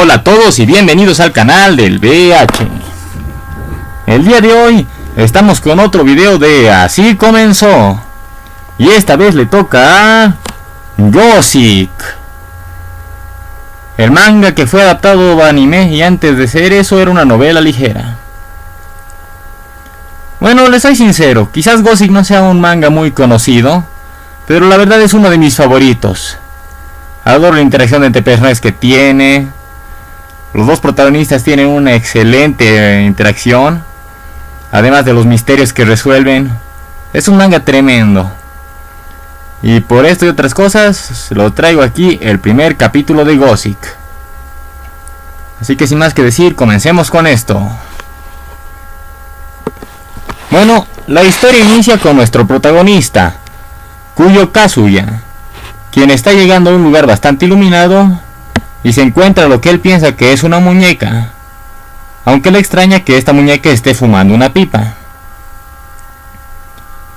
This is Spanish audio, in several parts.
Hola a todos y bienvenidos al canal del BH. El día de hoy estamos con otro video de Así Comenzó. Y esta vez le toca a Gothic, el manga que fue adaptado a anime y antes de ser eso era una novela ligera. Bueno, les soy sincero, quizás Gothic no sea un manga muy conocido, pero la verdad es uno de mis favoritos. Adoro la interacción entre personajes que tiene. Los dos protagonistas tienen una excelente interacción, además de los misterios que resuelven. Es un manga tremendo. Y por esto y otras cosas, lo traigo aquí el primer capítulo de Gothic. Así que sin más que decir, comencemos con esto. Bueno, la historia inicia con nuestro protagonista, Kuyo Kazuya, quien está llegando a un lugar bastante iluminado y se encuentra lo que él piensa que es una muñeca, aunque le extraña que esta muñeca esté fumando una pipa.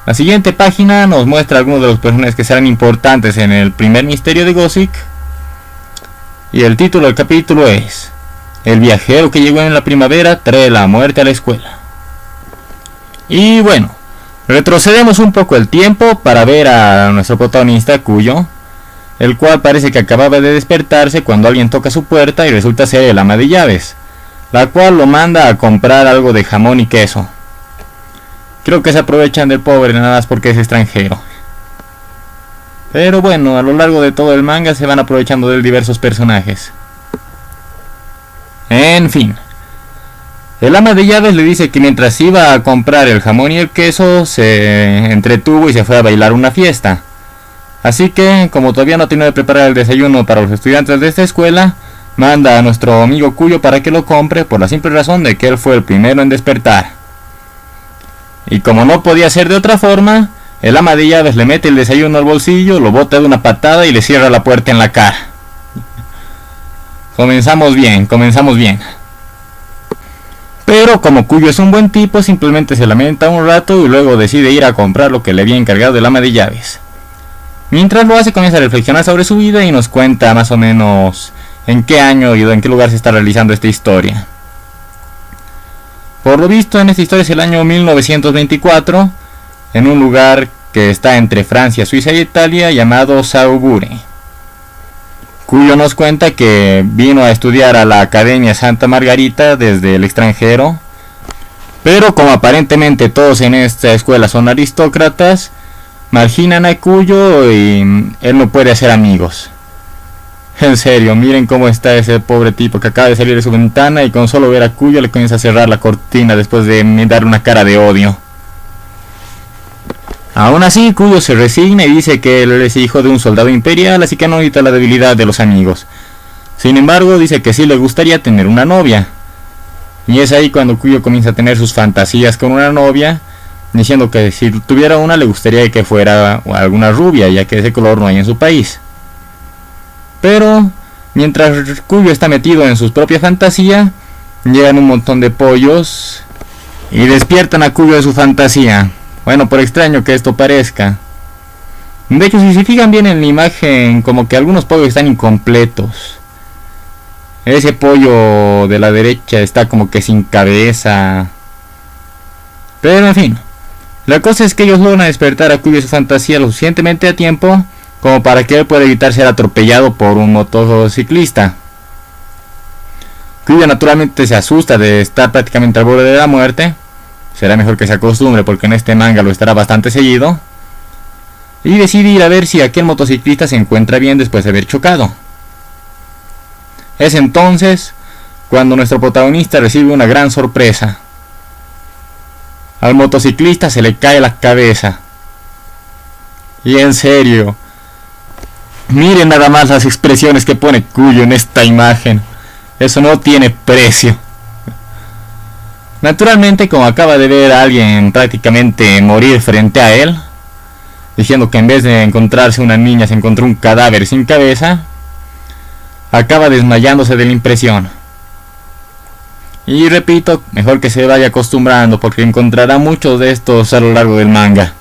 La siguiente página nos muestra algunos de los personajes que serán importantes en el primer misterio de Gothic, y el título del capítulo es El viajero que llegó en la primavera trae la muerte a la escuela. Y bueno, retrocedemos un poco el tiempo para ver a nuestro protagonista Kuyo, el cual parece que acababa de despertarse cuando alguien toca su puerta y resulta ser el ama de llaves, la cual lo manda a comprar algo de jamón y queso. Creo que se aprovechan del pobre nada más porque es extranjero. Pero bueno, a lo largo de todo el manga se van aprovechando de diversos personajes. En fin, el ama de llaves le dice que mientras iba a comprar el jamón y el queso se entretuvo y se fue a bailar una fiesta. Así que, como todavía no tiene de preparar el desayuno para los estudiantes de esta escuela, manda a nuestro amigo Kuyo para que lo compre por la simple razón de que él fue el primero en despertar. Y como no podía ser de otra forma, el ama de llaves le mete el desayuno al bolsillo, lo bota de una patada y le cierra la puerta en la cara. Comenzamos bien. Pero como Kuyo es un buen tipo, simplemente se lamenta un rato y luego decide ir a comprar lo que le había encargado el ama de llaves. Mientras lo hace, comienza a reflexionar sobre su vida y nos cuenta más o menos en qué año y en qué lugar se está realizando esta historia. Por lo visto, en esta historia es el año 1924, en un lugar que está entre Francia, Suiza y Italia, llamado Saubure. Kuyo nos cuenta que vino a estudiar a la Academia Santa Margarita desde el extranjero, pero como aparentemente todos en esta escuela son aristócratas, marginan a Kuyo y él no puede hacer amigos. En serio, miren cómo está ese pobre tipo que acaba de salir de su ventana y con solo ver a Kuyo le comienza a cerrar la cortina después de darle una cara de odio. Aún así, Kuyo se resigna y dice que él es hijo de un soldado imperial, así que no necesita la debilidad de los amigos. Sin embargo, dice que sí le gustaría tener una novia. Y es ahí cuando Kuyo comienza a tener sus fantasías con una novia, diciendo que si tuviera una le gustaría que fuera alguna rubia, ya que ese color no hay en su país. Pero mientras Kuyo está metido en su propia fantasía, llegan un montón de pollos y despiertan a Kuyo de su fantasía. Bueno, por extraño que esto parezca. De hecho, si se fijan bien en la imagen, como que algunos pollos están incompletos. Ese pollo de la derecha está como que sin cabeza. Pero en fin, la cosa es que ellos logran despertar a Kuyo de su fantasía lo suficientemente a tiempo como para que él pueda evitar ser atropellado por un motociclista. Kuyo naturalmente se asusta de estar prácticamente al borde de la muerte. Será mejor que se acostumbre porque en este manga lo estará bastante seguido. Y decide ir a ver si aquel motociclista se encuentra bien después de haber chocado. Es entonces cuando nuestro protagonista recibe una gran sorpresa. Al motociclista se le cae la cabeza. Y en serio, miren nada más las expresiones que pone Kuyo en esta imagen. Eso no tiene precio. Naturalmente, como acaba de ver a alguien prácticamente morir frente a él, diciendo que en vez de encontrarse una niña se encontró un cadáver sin cabeza, acaba desmayándose de la impresión. Y repito, mejor que se vaya acostumbrando porque encontrará muchos de estos a lo largo del manga.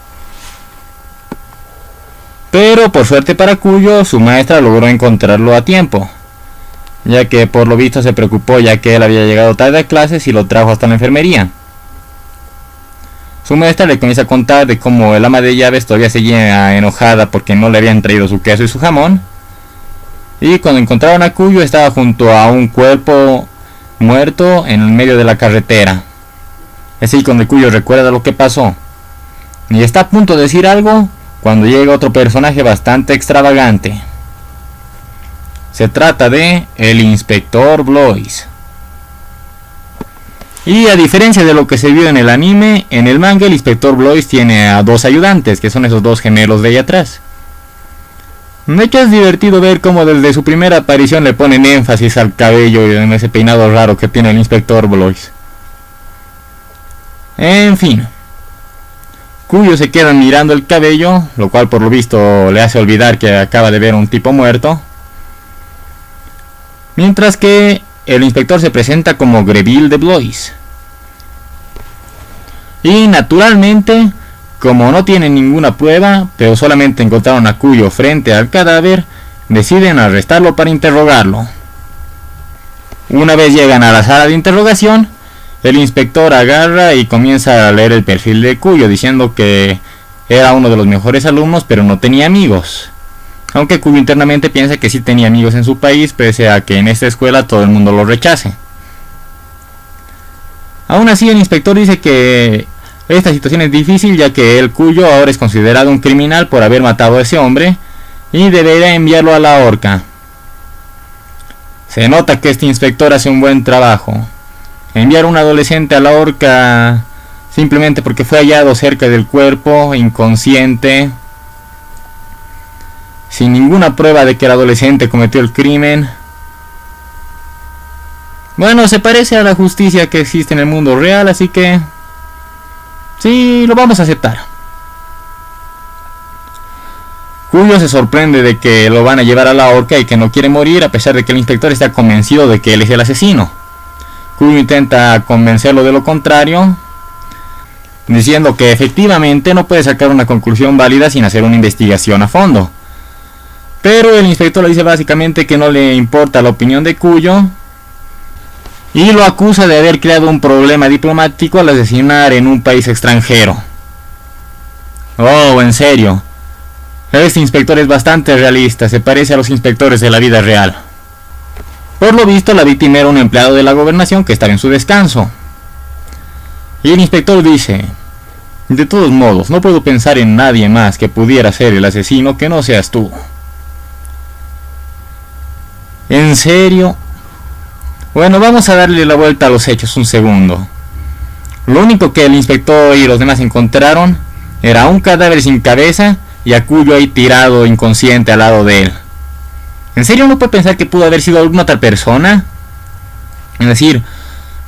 Pero por suerte para Kuyo, su maestra logró encontrarlo a tiempo. ya que por lo visto se preocupó ya que él había llegado tarde a clases y lo trajo hasta la enfermería. Su maestra le comienza a contar de cómo el ama de llaves todavía seguía enojada porque no le habían traído su queso y su jamón. Y cuando encontraron a Cuyo estaba junto a un cuerpo muerto en el medio de la carretera. Es ahí cuando Cuyo recuerda lo que pasó. Y está a punto de decir algo cuando llega otro personaje bastante extravagante. Se trata de el Inspector Blois. Y a diferencia de lo que se vio en el anime, en el manga el Inspector Blois tiene a dos ayudantes, que son esos dos gemelos de ahí atrás. De hecho es divertido ver cómo desde su primera aparición le ponen énfasis al cabello y en ese peinado raro que tiene el Inspector Blois. En fin, Cuyo se queda mirando el cabello, lo cual por lo visto le hace olvidar que acaba de ver a un tipo muerto. Mientras que el inspector se presenta como Greville de Blois. Y naturalmente, como no tienen ninguna prueba, pero solamente encontraron a Cuyo frente al cadáver, deciden arrestarlo para interrogarlo. Una vez llegan a la sala de interrogación, el inspector agarra y comienza a leer el perfil de Cuyo, diciendo que era uno de los mejores alumnos, pero no tenía amigos. Aunque Cuyo internamente piensa que sí tenía amigos en su país, pese a que en esta escuela todo el mundo lo rechace. Aún así, el inspector dice que esta situación es difícil, ya que el Cuyo ahora es considerado un criminal por haber matado a ese hombre y debería enviarlo a la horca. Se nota que este inspector hace un buen trabajo. Enviar a un adolescente a la horca simplemente porque fue hallado cerca del cuerpo, inconsciente, sin ninguna prueba de que el adolescente cometió el crimen. Bueno, se parece a la justicia que existe en el mundo real, así que sí, lo vamos a aceptar. Cuyo se sorprende de que lo van a llevar a la horca y que no quiere morir, a pesar de que el inspector está convencido de que él es el asesino. Cuyo intenta convencerlo de lo contrario, diciendo que efectivamente no puede sacar una conclusión válida sin hacer una investigación a fondo. Pero el inspector le dice básicamente que no le importa la opinión de Cuyo y lo acusa de haber creado un problema diplomático al asesinar en un país extranjero. Oh, en serio. Este inspector es bastante realista, se parece a los inspectores de la vida real. Por lo visto, la víctima era un empleado de la gobernación que estaba en su descanso. Y el inspector dice: de todos modos, no puedo pensar en nadie más que pudiera ser el asesino que no seas tú. ¿En serio? Bueno, vamos a darle la vuelta a los hechos un segundo. Lo único que el inspector y los demás encontraron era un cadáver sin cabeza y a Cuyo ahí tirado inconsciente al lado de él. ¿En serio no puede pensar que pudo haber sido alguna otra persona? Es decir,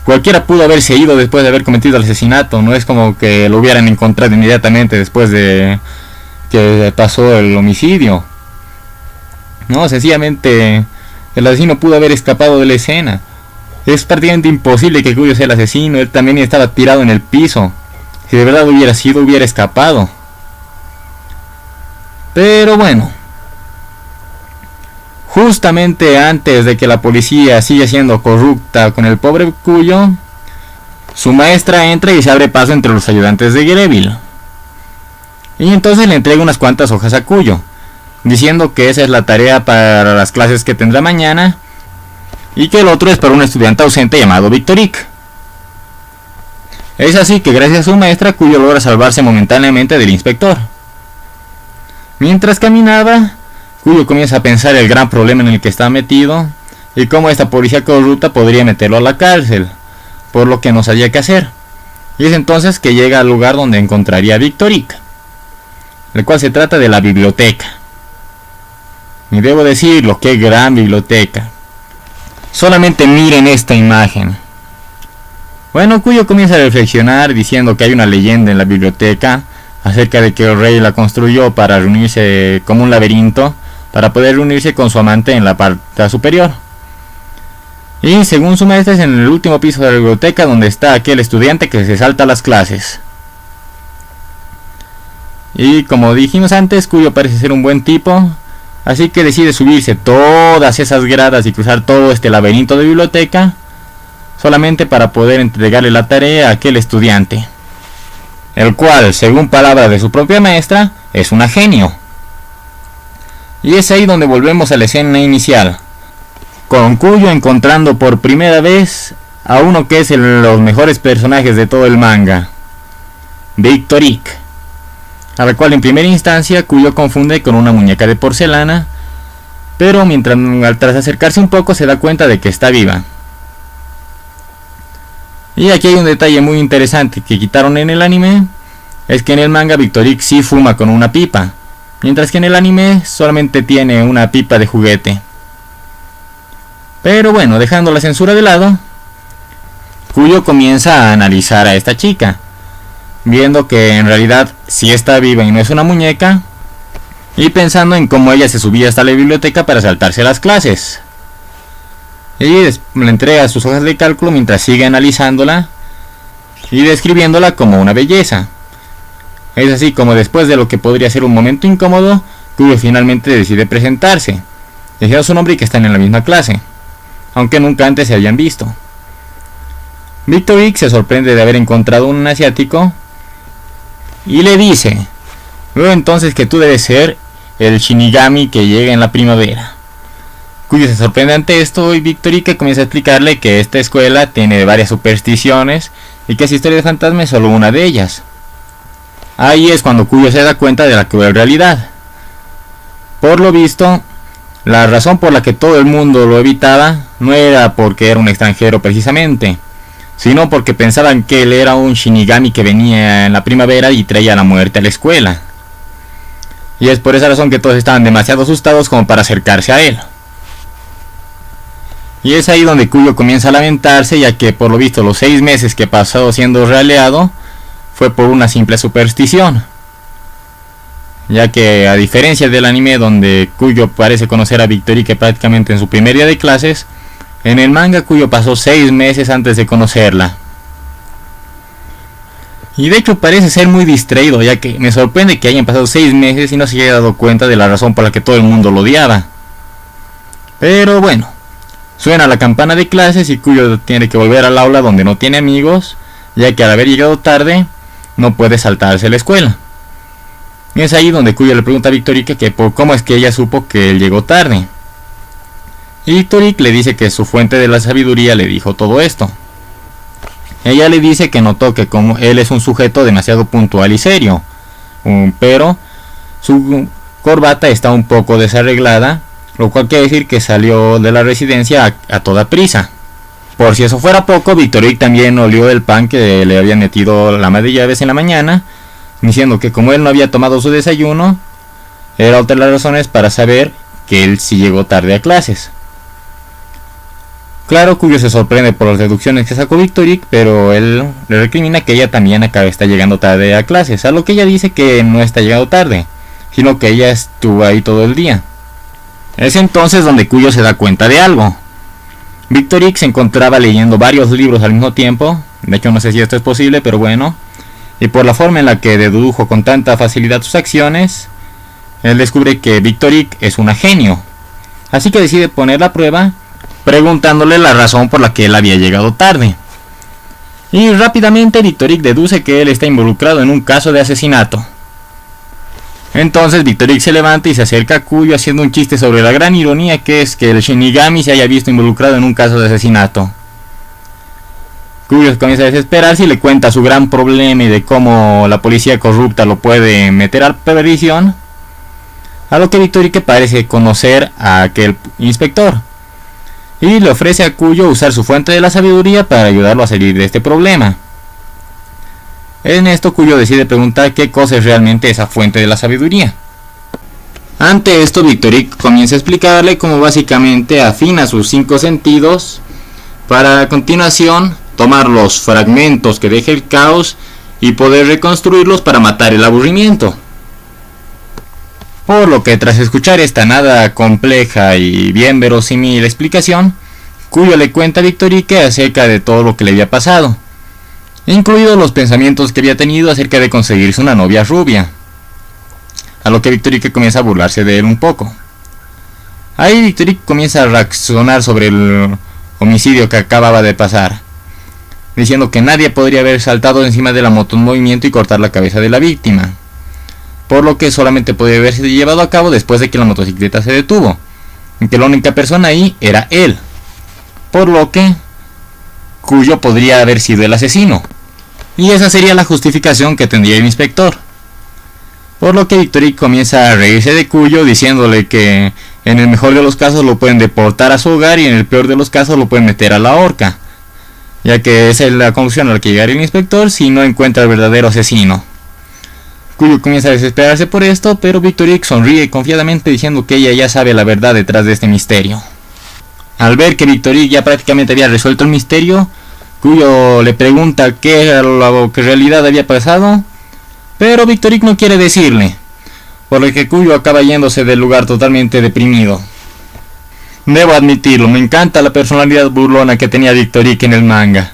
cualquiera pudo haberse ido después de haber cometido el asesinato. No es como que lo hubieran encontrado inmediatamente después de que pasó el homicidio. No, sencillamente el asesino pudo haber escapado de la escena. Es prácticamente imposible que Cuyo sea el asesino. Él también estaba tirado en el piso. Si de verdad hubiera sido, hubiera escapado. Pero bueno, justamente antes de que la policía siga siendo corrupta con el pobre Cuyo, su maestra entra y se abre paso entre los ayudantes de Greville. Y entonces le entrega unas cuantas hojas a Cuyo, diciendo que esa es la tarea para las clases que tendrá mañana y que el otro es para un estudiante ausente llamado Victoric. Es así que gracias a su maestra, Cuyo logra salvarse momentáneamente del inspector. Mientras caminaba, Cuyo comienza a pensar el gran problema en el que está metido y cómo esta policía corrupta podría meterlo a la cárcel, por lo que no sabía qué hacer. Y es entonces que llega al lugar donde encontraría a Victoric, el cual se trata de la biblioteca. Y debo decirlo, qué gran biblioteca. Solamente miren esta imagen. Bueno, Cuyo comienza a reflexionar diciendo que hay una leyenda en la biblioteca acerca de que el rey la construyó para reunirse como un laberinto, para poder reunirse con su amante en la parte superior. Y según su maestra es en el último piso de la biblioteca donde está aquel estudiante que se salta las clases. Y como dijimos antes, Cuyo parece ser un buen tipo, Así que decide subirse todas esas gradas y cruzar todo este laberinto de biblioteca solamente para poder entregarle la tarea a aquel estudiante, el cual, según palabras de su propia maestra, es un genio. Y es ahí donde volvemos a la escena inicial, con Kuyo encontrando por primera vez a uno que es los mejores personajes de todo el manga, Victor Ick, a la cual en primera instancia Kuyo confunde con una muñeca de porcelana, pero tras acercarse un poco se da cuenta de que está viva. Y aquí hay un detalle muy interesante que quitaron en el anime, es que en el manga Victor Ick sí fuma con una pipa, mientras que en el anime solamente tiene una pipa de juguete. Pero bueno, dejando la censura de lado, Kuyo comienza a analizar a esta chica, viendo que en realidad sí está viva y no es una muñeca, y pensando en cómo ella se subía hasta la biblioteca para saltarse las clases. Y le entrega sus hojas de cálculo mientras sigue analizándola y describiéndola como una belleza. Es así como después de lo que podría ser un momento incómodo, Kuyo finalmente decide presentarse, diciendo su nombre y que están en la misma clase, aunque nunca antes se habían visto. Victor Ick se sorprende de haber encontrado un asiático y le dice: veo entonces que tú debes ser el Shinigami que llega en la primavera. Kuyo se sorprende ante esto y Victor Ick comienza a explicarle que esta escuela tiene varias supersticiones y que esa historia de fantasma es solo una de ellas. Ahí es cuando Kuyo se da cuenta de la cruel realidad. Por lo visto, la razón por la que todo el mundo lo evitaba no era porque era un extranjero precisamente, sino porque pensaban que él era un Shinigami que venía en la primavera y traía la muerte a la escuela. Y es por esa razón que todos estaban demasiado asustados como para acercarse a él. Y es ahí donde Kuyo comienza a lamentarse, ya que por lo visto los 6 meses que pasó siendo raleado fue por una simple superstición. Ya que a diferencia del anime donde Kuyo parece conocer a Victor Ick prácticamente en su primer día de clases, en el manga Kuyo pasó 6 meses antes de conocerla. Y de hecho parece ser muy distraído, ya que me sorprende que hayan pasado 6 meses y no se haya dado cuenta de la razón por la que todo el mundo lo odiaba. Pero bueno, suena la campana de clases y Kuyo tiene que volver al aula donde no tiene amigos, ya que al haber llegado tarde no puede saltarse la escuela. Y es ahí donde Kuyo le pregunta a Victor Ick que por cómo es que ella supo que él llegó tarde. Y Victor Ick le dice que su fuente de la sabiduría le dijo todo esto. Ella le dice que notó que como él es un sujeto demasiado puntual y serio, pero su corbata está un poco desarreglada, lo cual quiere decir que salió de la residencia a toda prisa. Por si eso fuera poco, Victor Ick también olió el pan que le habían metido la ama de llaves en la mañana, diciendo que como él no había tomado su desayuno, era otra de las razones para saber que él sí llegó tarde a clases. Claro, Kuyo se sorprende por las deducciones que sacó Victor Ick, pero él le recrimina que ella también acá está llegando tarde a clases, a lo que ella dice que no está llegando tarde, sino que ella estuvo ahí todo el día. Es entonces donde Kuyo se da cuenta de algo. Victor Ick se encontraba leyendo varios libros al mismo tiempo, de hecho no sé si esto es posible, pero bueno, y por la forma en la que dedujo con tanta facilidad sus acciones, él descubre que Victor Ick es un genio, así que decide poner la prueba preguntándole la razón por la que él había llegado tarde. Y rápidamente Victor Ick deduce que él está involucrado en un caso de asesinato. Entonces Victor Ick se levanta y se acerca a Kuyo haciendo un chiste sobre la gran ironía que es que el Shinigami se haya visto involucrado en un caso de asesinato. Kuyo comienza a desesperarse y le cuenta su gran problema y de cómo la policía corrupta lo puede meter a perdición, a lo que Victor Ick parece conocer a aquel inspector y le ofrece a Kuyo usar su fuente de la sabiduría para ayudarlo a salir de este problema. En esto Kuyo decide preguntar qué cosa es realmente esa fuente de la sabiduría. Ante esto Victor Ick comienza a explicarle cómo básicamente afina sus 5 sentidos para a continuación tomar los fragmentos que deje el caos y poder reconstruirlos para matar el aburrimiento. Por lo que tras escuchar esta nada compleja y bien verosímil explicación, Kuyo le cuenta a Victor Ick acerca de todo lo que le había pasado, incluidos los pensamientos que había tenido acerca de conseguirse una novia rubia, a lo que Victor Ick comienza a burlarse de él un poco. Ahí Victoric comienza a reaccionar sobre el homicidio que acababa de pasar, diciendo que nadie podría haber saltado encima de la moto en movimiento y cortar la cabeza de la víctima, por lo que solamente podía haberse llevado a cabo después de que la motocicleta se detuvo, y que la única persona ahí era él, por lo que Cuyo podría haber sido el asesino, y esa sería la justificación que tendría el inspector. Por lo que Victoric comienza a reírse de Cuyo, diciéndole que en el mejor de los casos lo pueden deportar a su hogar y en el peor de los casos lo pueden meter a la horca, ya que esa es la conclusión a la que llegaría el inspector si no encuentra al verdadero asesino. Cuyo comienza a desesperarse por esto, pero Victoric sonríe confiadamente diciendo que ella ya sabe la verdad detrás de este misterio. Al ver que Victoric ya prácticamente había resuelto el misterio, Cuyo le pregunta qué era lo que en realidad había pasado, pero Victoric no quiere decirle, por lo que Cuyo acaba yéndose del lugar totalmente deprimido. Debo admitirlo, me encanta la personalidad burlona que tenía Victoric en el manga.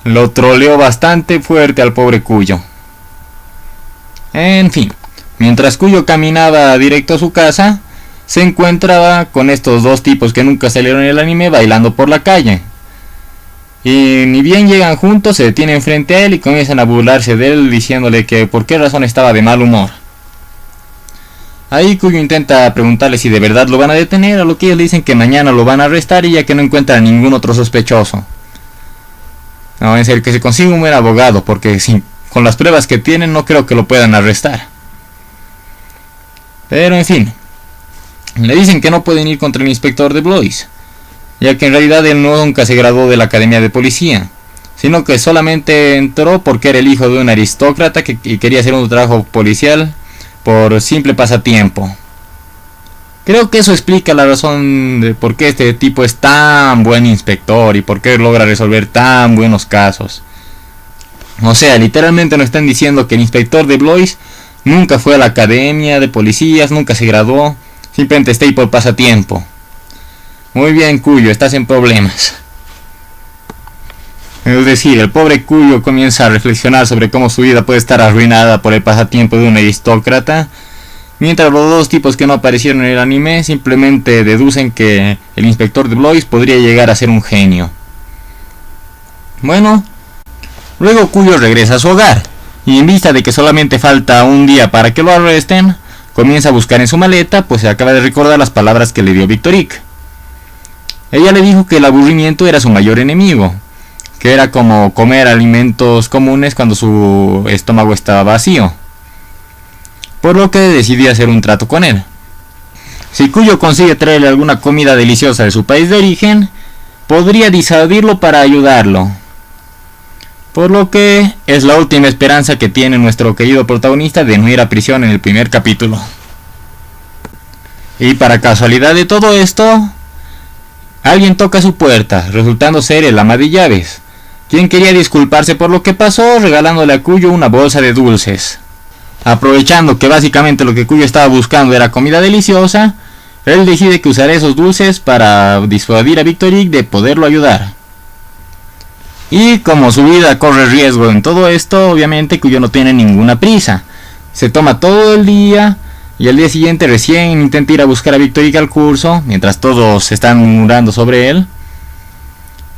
Lo troleó bastante fuerte al pobre Cuyo. En fin, mientras Cuyo caminaba directo a su casa, se encontraba con estos dos tipos que nunca salieron en el anime bailando por la calle. Y ni bien llegan juntos, se detienen frente a él y comienzan a burlarse de él, diciéndole que por qué razón estaba de mal humor. Ahí Cuyo intenta preguntarle si de verdad lo van a detener, a lo que ellos le dicen que mañana lo van a arrestar y ya que no encuentran ningún otro sospechoso. No, en serio, que se consiga un buen abogado, porque con las pruebas que tienen no creo que lo puedan arrestar. Pero en fin, le dicen que no pueden ir contra el inspector de Blois, ya que en realidad él nunca se graduó de la academia de policía, sino que solamente entró porque era el hijo de un aristócrata y quería hacer un trabajo policial por simple pasatiempo. Creo que eso explica la razón de por qué este tipo es tan buen inspector y por qué logra resolver tan buenos casos. O sea, literalmente nos están diciendo que el inspector de Blois nunca fue a la academia de policías, nunca se graduó, simplemente está ahí por pasatiempo. Muy bien, Cuyo, estás en problemas. Es decir, el pobre Cuyo comienza a reflexionar sobre cómo su vida puede estar arruinada por el pasatiempo de un aristócrata, mientras los dos tipos que no aparecieron en el anime simplemente deducen que el inspector de Blois podría llegar a ser un genio. Bueno, luego Cuyo regresa a su hogar, y en vista de que solamente falta un día para que lo arresten, comienza a buscar en su maleta, pues se acaba de recordar las palabras que le dio Victoric. Ella le dijo que el aburrimiento era su mayor enemigo, que era como comer alimentos comunes cuando su estómago estaba vacío, por lo que decidí hacer un trato con él. Si Cuyo consigue traerle alguna comida deliciosa de su país de origen, podría disuadirlo para ayudarlo, por lo que es la última esperanza que tiene nuestro querido protagonista de no ir a prisión en el primer capítulo. Y para casualidad de todo esto, alguien toca su puerta, resultando ser el ama de llaves, quien quería disculparse por lo que pasó, regalándole a Cuyo una bolsa de dulces. Aprovechando que básicamente lo que Cuyo estaba buscando era comida deliciosa, él decide que usará esos dulces para disuadir a Victoric de poderlo ayudar. Y como su vida corre riesgo en todo esto, obviamente Cuyo no tiene ninguna prisa. Se toma todo el día y al día siguiente recién intenta ir a buscar a Victoric al curso, mientras todos están murmurando sobre él.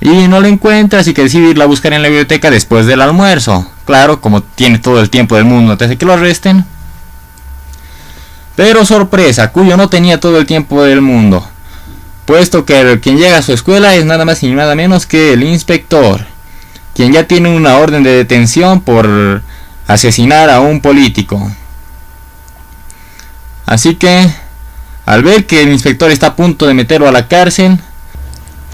Y no lo encuentra, así que decide irla a buscar en la biblioteca después del almuerzo. Claro, como tiene todo el tiempo del mundo antes de que lo arresten. Pero sorpresa, Cuyo no tenía todo el tiempo del mundo, puesto que quien llega a su escuela es nada más y nada menos que el inspector, quien ya tiene una orden de detención por asesinar a un político. Así que, al ver que el inspector está a punto de meterlo a la cárcel,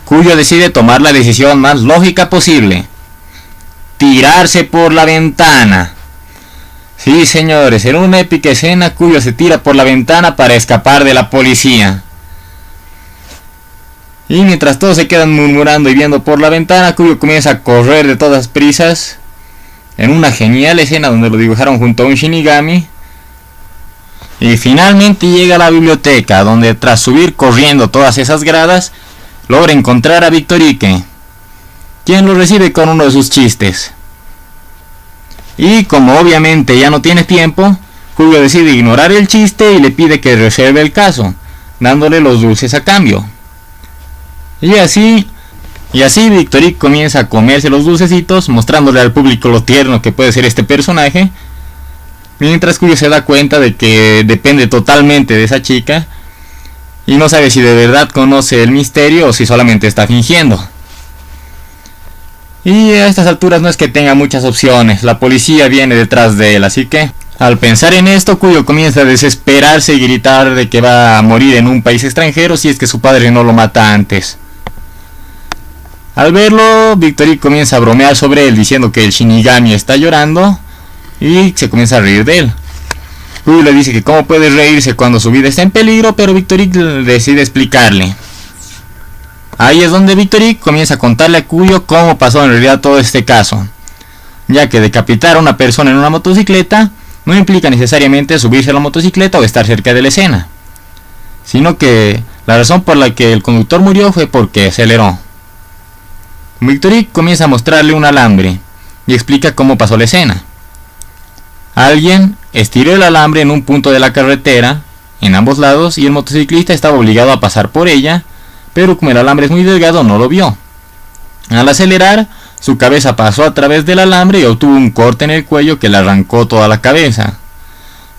Cuyo decide tomar la decisión más lógica posible: tirarse por la ventana. Sí, señores, en una épica escena, Cuyo se tira por la ventana para escapar de la policía. Y mientras todos se quedan murmurando y viendo por la ventana, Cuyo comienza a correr de todas prisas, en una genial escena donde lo dibujaron junto a un Shinigami. Y finalmente llega a la biblioteca, donde tras subir corriendo todas esas gradas, logra encontrar a Victoric, quien lo recibe con uno de sus chistes. Y como obviamente ya no tiene tiempo, Cuyo decide ignorar el chiste y le pide que resuelva el caso, dándole los dulces a cambio. Y así Victoric comienza a comerse los dulcecitos, mostrándole al público lo tierno que puede ser este personaje, mientras Cuyo se da cuenta de que depende totalmente de esa chica y no sabe si de verdad conoce el misterio o si solamente está fingiendo. Y a estas alturas no es que tenga muchas opciones, la policía viene detrás de él, así que al pensar en esto, Cuyo comienza a desesperarse y gritar de que va a morir en un país extranjero si es que su padre no lo mata antes. Al verlo, Victoric comienza a bromear sobre él diciendo que el Shinigami está llorando y se comienza a reír de él. Cuyo le dice que cómo puede reírse cuando su vida está en peligro, pero Victoric decide explicarle. Ahí es donde Victoric comienza a contarle a Cuyo cómo pasó en realidad todo este caso, ya que decapitar a una persona en una motocicleta no implica necesariamente subirse a la motocicleta o estar cerca de la escena, sino que la razón por la que el conductor murió fue porque aceleró. Victoric comienza a mostrarle un alambre y explica cómo pasó la escena. Alguien estiró el alambre en un punto de la carretera, en ambos lados, y el motociclista estaba obligado a pasar por ella, pero como el alambre es muy delgado no lo vio. Al acelerar, su cabeza pasó a través del alambre y obtuvo un corte en el cuello que le arrancó toda la cabeza,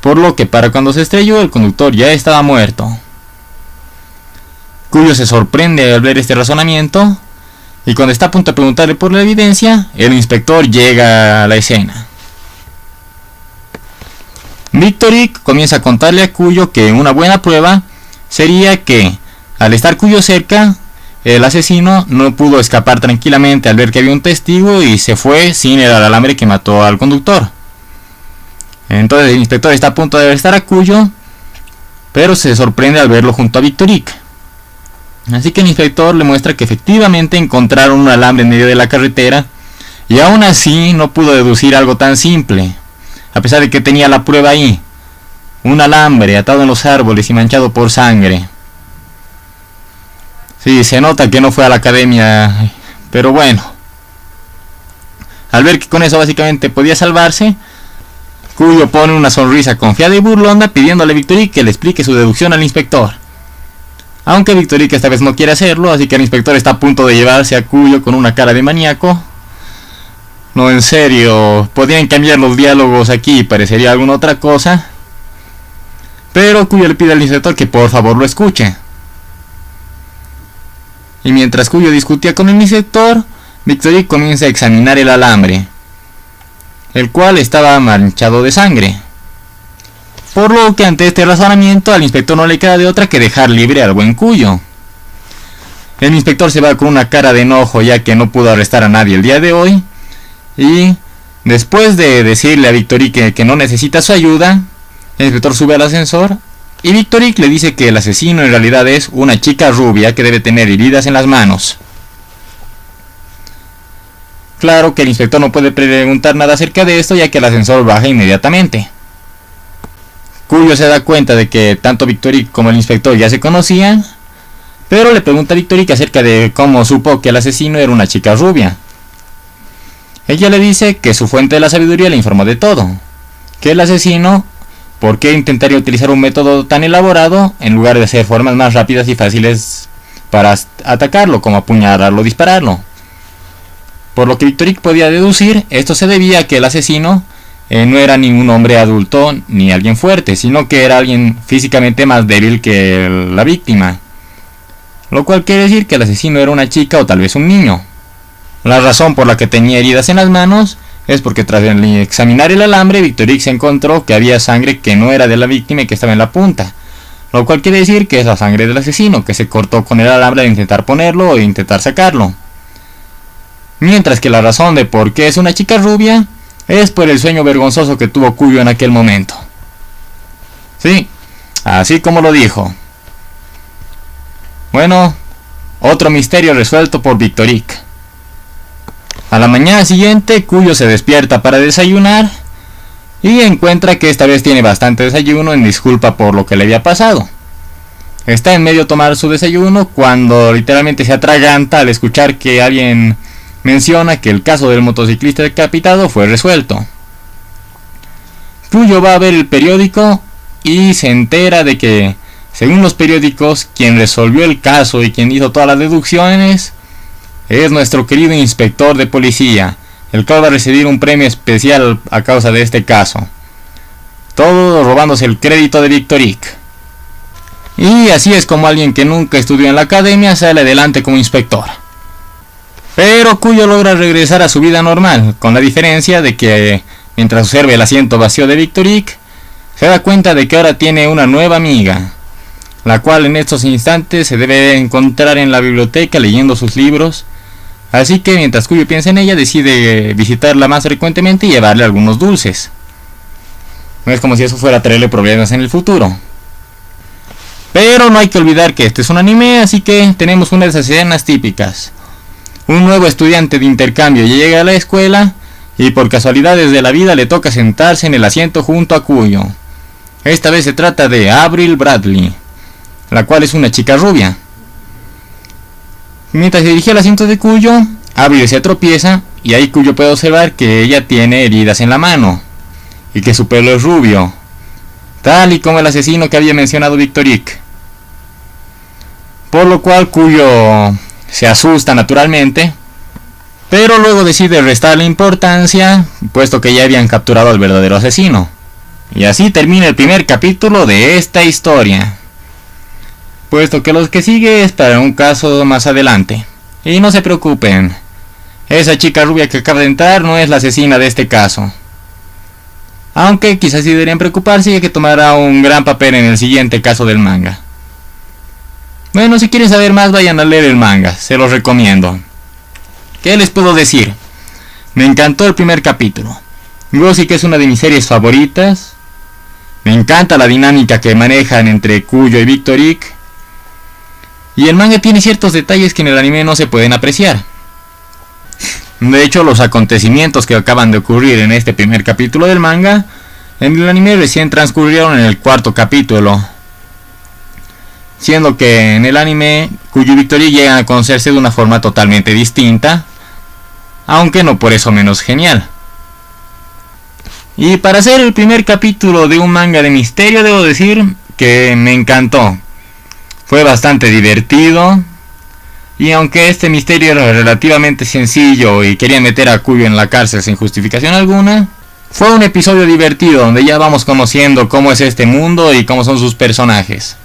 por lo que para cuando se estrelló el conductor ya estaba muerto. Cuyo se sorprende al ver este razonamiento, y cuando está a punto de preguntarle por la evidencia, el inspector llega a la escena. Victoric comienza a contarle a Cuyo que una buena prueba sería que, al estar Cuyo cerca, el asesino no pudo escapar tranquilamente al ver que había un testigo y se fue sin el alambre que mató al conductor. Entonces el inspector está a punto de arrestar a Cuyo, pero se sorprende al verlo junto a Victoric. Así que el inspector le muestra que efectivamente encontraron un alambre en medio de la carretera y aún así no pudo deducir algo tan simple, a pesar de que tenía la prueba ahí, un alambre atado en los árboles y manchado por sangre. Sí, se nota que no fue a la academia, pero bueno. Al ver que con eso básicamente podía salvarse, Cuyo pone una sonrisa confiada y burlona pidiéndole a Victoric que le explique su deducción al inspector. Aunque Victoric esta vez no quiere hacerlo, así que el inspector está a punto de llevarse a Cuyo con una cara de maníaco. No, en serio, podrían cambiar los diálogos aquí y parecería alguna otra cosa. Pero Cuyo le pide al inspector que por favor lo escuche. Y mientras Cuyo discutía con el inspector, Victoric comienza a examinar el alambre, el cual estaba manchado de sangre. Por lo que ante este razonamiento al inspector no le queda de otra que dejar libre al buen Cuyo. El inspector se va con una cara de enojo ya que no pudo arrestar a nadie el día de hoy. Y después de decirle a Victoric que no necesita su ayuda, el inspector sube al ascensor y Victoric le dice que el asesino en realidad es una chica rubia que debe tener heridas en las manos. Claro que el inspector no puede preguntar nada acerca de esto ya que el ascensor baja inmediatamente. Cuyo se da cuenta de que tanto Victoric como el inspector ya se conocían, pero le pregunta a Victoric acerca de cómo supo que el asesino era una chica rubia. Ella le dice que su fuente de la sabiduría le informó de todo, que el asesino, ¿por qué intentaría utilizar un método tan elaborado en lugar de hacer formas más rápidas y fáciles para atacarlo, como apuñalarlo o dispararlo? Por lo que Victoric podía deducir, esto se debía a que el asesino no era ni un hombre adulto ni alguien fuerte, sino que era alguien físicamente más débil que la víctima, lo cual quiere decir que el asesino era una chica o tal vez un niño. La razón por la que tenía heridas en las manos es porque tras examinar el alambre, Victoric se encontró que había sangre que no era de la víctima y que estaba en la punta, lo cual quiere decir que es la sangre del asesino, que se cortó con el alambre al intentar ponerlo o intentar sacarlo. Mientras que la razón de por qué es una chica rubia es por el sueño vergonzoso que tuvo Cuyo en aquel momento. Sí, así como lo dijo. Bueno, otro misterio resuelto por Victoric. A la mañana siguiente, Cuyo se despierta para desayunar y encuentra que esta vez tiene bastante desayuno en disculpa por lo que le había pasado. Está en medio de tomar su desayuno cuando literalmente se atraganta al escuchar que alguien menciona que el caso del motociclista decapitado fue resuelto. Cuyo va a ver el periódico y se entera de que Según los periódicos, quien resolvió el caso y quien hizo todas las deducciones es nuestro querido inspector de policía, el cual va a recibir un premio especial a causa de este caso. Todo robándose el crédito de Victoric. Y así es como alguien que nunca estudió en la academia sale adelante como inspector. Pero Cuyo logra regresar a su vida normal, con la diferencia de que mientras observa el asiento vacío de Victoric, se da cuenta de que ahora tiene una nueva amiga, la cual en estos instantes se debe encontrar en la biblioteca leyendo sus libros. Así que mientras Cuyo piensa en ella, decide visitarla más frecuentemente y llevarle algunos dulces. No es como si eso fuera a traerle problemas en el futuro. Pero no hay que olvidar que este es un anime, así que tenemos una de esas escenas típicas. Un nuevo estudiante de intercambio llega a la escuela y por casualidades de la vida le toca sentarse en el asiento junto a Cuyo. Esta vez se trata de Avril Bradley, la cual es una chica rubia. Mientras se dirige al asiento de Cuyo, Avril se tropieza y ahí Cuyo puede observar que ella tiene heridas en la mano y que su pelo es rubio, tal y como el asesino que había mencionado Victoric. Por lo cual Cuyo se asusta naturalmente, pero luego decide restarle importancia, puesto que ya habían capturado al verdadero asesino. Y así termina el primer capítulo de esta historia, puesto que los que sigue es para un caso más adelante. Y no se preocupen, esa chica rubia que acaba de entrar no es la asesina de este caso. Aunque quizás sí deberían preocuparse, ya que tomará un gran papel en el siguiente caso del manga. Bueno, si quieren saber más, vayan a leer el manga, se los recomiendo. ¿Qué les puedo decir? Me encantó el primer capítulo. Gossip es una de mis series favoritas. Me encanta la dinámica que manejan entre Cuyo y Victoric. Y el manga tiene ciertos detalles que en el anime no se pueden apreciar. De hecho, los acontecimientos que acaban de ocurrir en este primer capítulo del manga, en el anime recién transcurrieron en el cuarto capítulo. Siendo que en el anime Cuyo y Victoric llegan a conocerse de una forma totalmente distinta, aunque no por eso menos genial. Y para hacer el primer capítulo de un manga de misterio, debo decir que me encantó. Fue bastante divertido, y aunque este misterio era relativamente sencillo y quería meter a Cuyo en la cárcel sin justificación alguna, fue un episodio divertido donde ya vamos conociendo cómo es este mundo y cómo son sus personajes.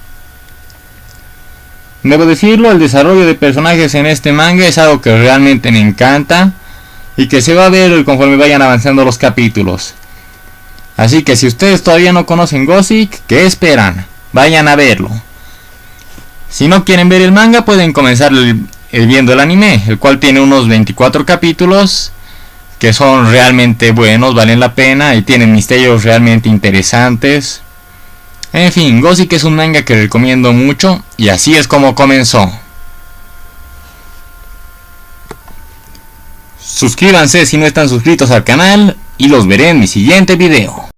Debo decirlo, el desarrollo de personajes en este manga es algo que realmente me encanta y que se va a ver conforme vayan avanzando los capítulos. Así que si ustedes todavía no conocen Gossip, ¿qué esperan? Vayan a verlo. Si no quieren ver el manga, pueden comenzar viendo el anime, el cual tiene unos 24 capítulos que son realmente buenos, valen la pena y tienen misterios realmente interesantes. En fin, Gossip es un manga que recomiendo mucho y así es como comenzó. Suscríbanse si no están suscritos al canal y los veré en mi siguiente video.